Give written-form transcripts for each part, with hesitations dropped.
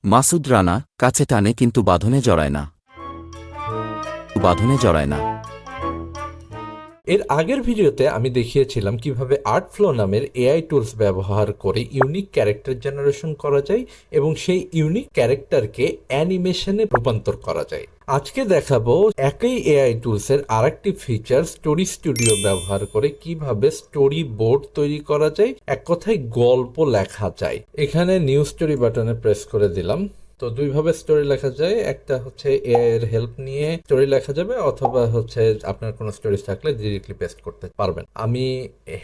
মাসুদ রানা কাছে টানে কিন্তু বাঁধনে জড়ায় না। এর আগের ভিডিওতে আমি দেখিয়েছিলাম কিভাবে আর্টফ্লো নামের এআই টুলস ব্যবহার করে ইউনিক ক্যারেক্টার জেনারেশন করা যায় এবং সেই ইউনিক ক্যারেক্টারকে অ্যানিমেশনে রূপান্তর করা যায়। আজকে দেখাবো একই এআই টুলসের আরেকটি ফিচার স্টোরি স্টুডিও ব্যবহার করে কিভাবে স্টোরি বোর্ড তৈরি করা যায়, এক কথায় গল্প লেখা যায়। এখানে নিউ স্টোরি বাটনে প্রেস করে দিলাম। তো দুইভাবে স্টোরি লেখা যায়, একটা হচ্ছে এআই এর হেল্প নিয়ে স্টোরি লেখা যাবে, অথবা হচ্ছে আপনার কোনো স্টোরি থাকলে ডিরেক্টলি পেস্ট করতে পারবেন। আমি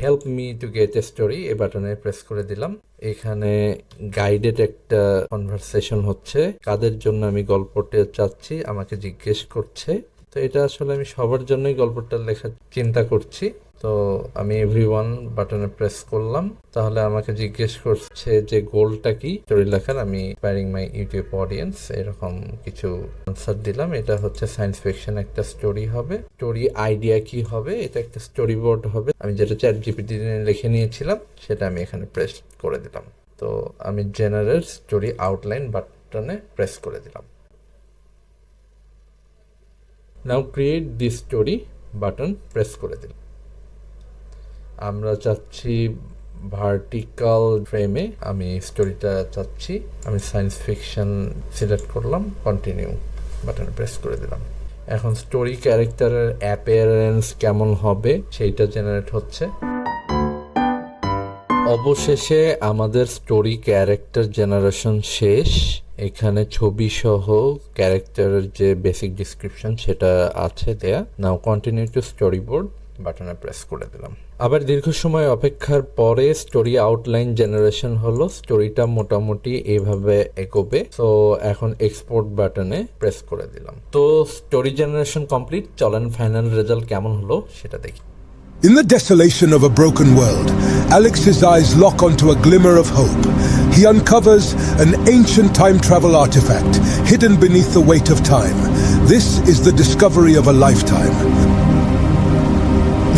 help me to get a story এই বাটনে প্রেস করে দিলাম। এখানে গাইডেড একটা কনভারসেশন হচ্ছে, কাদের জন্য আমি গল্পটা চাচ্ছি আমাকে জিজ্ঞেস করছে। তো এটা আসলে আমি সবার জন্যই গল্পটা লেখার চিন্তা করছি। তো আমি এভরিওয়ান বাটনে প্রেস করলাম, তাহলে আমাকে জিজ্ঞেস করছে যে গোলটা কি স্টোরি লেখার। আমি ইন্সপায়ারিং মাই ইউটিউব অডিয়েন্স এরকম কিছু আনসার দিলাম। এটা হচ্ছে সায়েন্স ফিকশন একটা স্টোরি হবে। স্টোরি আইডিয়া কি হবে, এটা একটা স্টোরি বোর্ড হবে। আমি যেটা ChatGPT লিখে নিয়েছিলাম সেটা আমি এখানে প্রেস করে দিলাম। তো আমি জেনারেট স্টোরি আউটলাইন বাটনে প্রেস করে দিলাম। Now create this story button press করে দিলাম। আমরা চাচ্ছি ভার্টিক্যাল ফ্রেমে আমি স্টোরিটা চাচ্ছি। আমি সায়েন্স ফিকশন সিলেক্ট করলাম, কন্টিনিউ বাটনে প্রেস করে দিলাম। এখন স্টোরি ক্যারেক্টারের অ্যাপিয়ারেন্স কেমন হবে সেইটা জেনারেট হচ্ছে। অবশেষে আমাদের স্টোরি ক্যারেক্টার জেনারেশন শেষ। এখানে ছবি সহ ক্যারেক্টারের যে বেসিক ডিসক্রিপশন সেটা আছে দেয়া। নাও কন্টিনিউ টু স্টোরি বোর্ড বাটনে প্রেস করে দিলাম। আবার দীর্ঘ সময় অপেক্ষার পরে স্টোরি আউটলাইন জেনারেশন হলো। স্টোরিটা মোটামুটি এভাবে এগোবে। তো এখন এক্সপোর্ট বাটনে প্রেস করে দিলাম। তো স্টোরি জেনারেশন কমপ্লিট। চলেন ফাইনাল রেজাল্ট কেমন হলো সেটা দেখি। In the desolation of a broken world, Alex's eyes lock onto a glimmer of hope. He uncovers an ancient time travel artifact hidden beneath the weight of time. This is the discovery of a lifetime.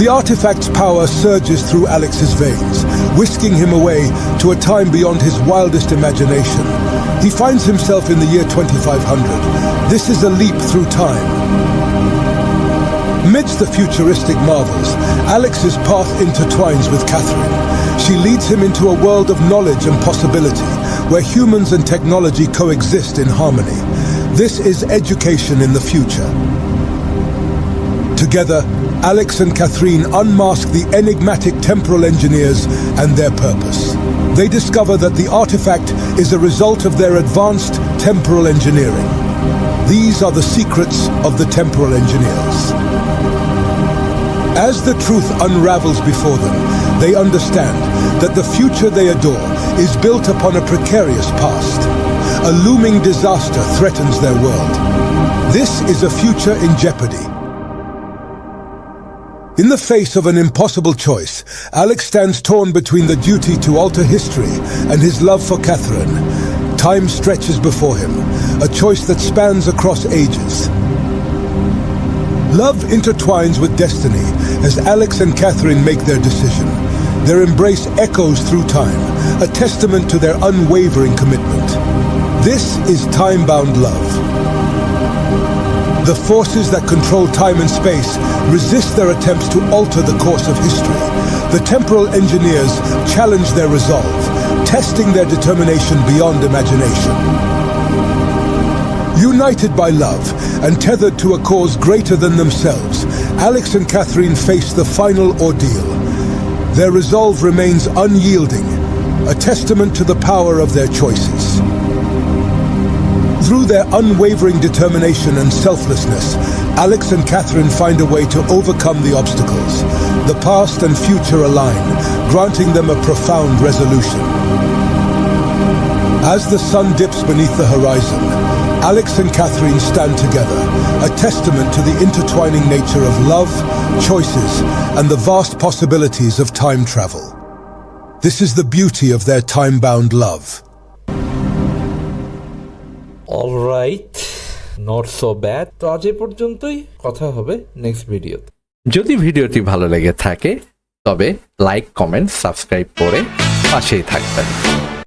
The artifact's power surges through Alex's veins, whisking him away to a time beyond his wildest imagination. He finds himself in the year 2500. This is a leap through time. Amidst the futuristic marvels, Alex's path intertwines with Catherine. She leads him into a world of knowledge and possibility, where humans and technology coexist in harmony. This is education in the future. Together, Alex and Catherine unmask the enigmatic temporal engineers and their purpose. They discover that the artifact is a result of their advanced temporal engineering. These are the secrets of the temporal engineers. As the truth unravels before them, they understand that the future they adore is built upon a precarious past. A looming disaster threatens their world. This is a future in jeopardy. In the face of an impossible choice, Alex stands torn between the duty to alter history and his love for Catherine. Time stretches before him, a choice that spans across ages. Love intertwines with destiny as Alex and Catherine make their decision. Their embrace echoes through time, a testament to their unwavering commitment. This is time-bound love. The forces that control time and space resist their attempts to alter the course of history. The temporal engineers challenge their resolve, testing their determination beyond imagination. United by love and tethered to a cause greater than themselves, Alex and Catherine face the final ordeal. Their resolve remains unyielding, a testament to the power of their choices. Through their unwavering determination and selflessness, Alex and Catherine find a way to overcome the obstacles. The past and future align, granting them a profound resolution. As the sun dips beneath the horizon, Alex and Catherine stand together, a testament to the intertwining nature of love, choices, and the vast possibilities of time travel. This is the beauty of their time-bound love. All right, not so bad. তো আজ এই পর্যন্তই, কথা হবে next ভিডিওতে। যদি ভিডিওটি ভালো লেগে থাকে তবে লাইক, কমেন্ট, সাবস্ক্রাইব করে পাশেই থাকবেন।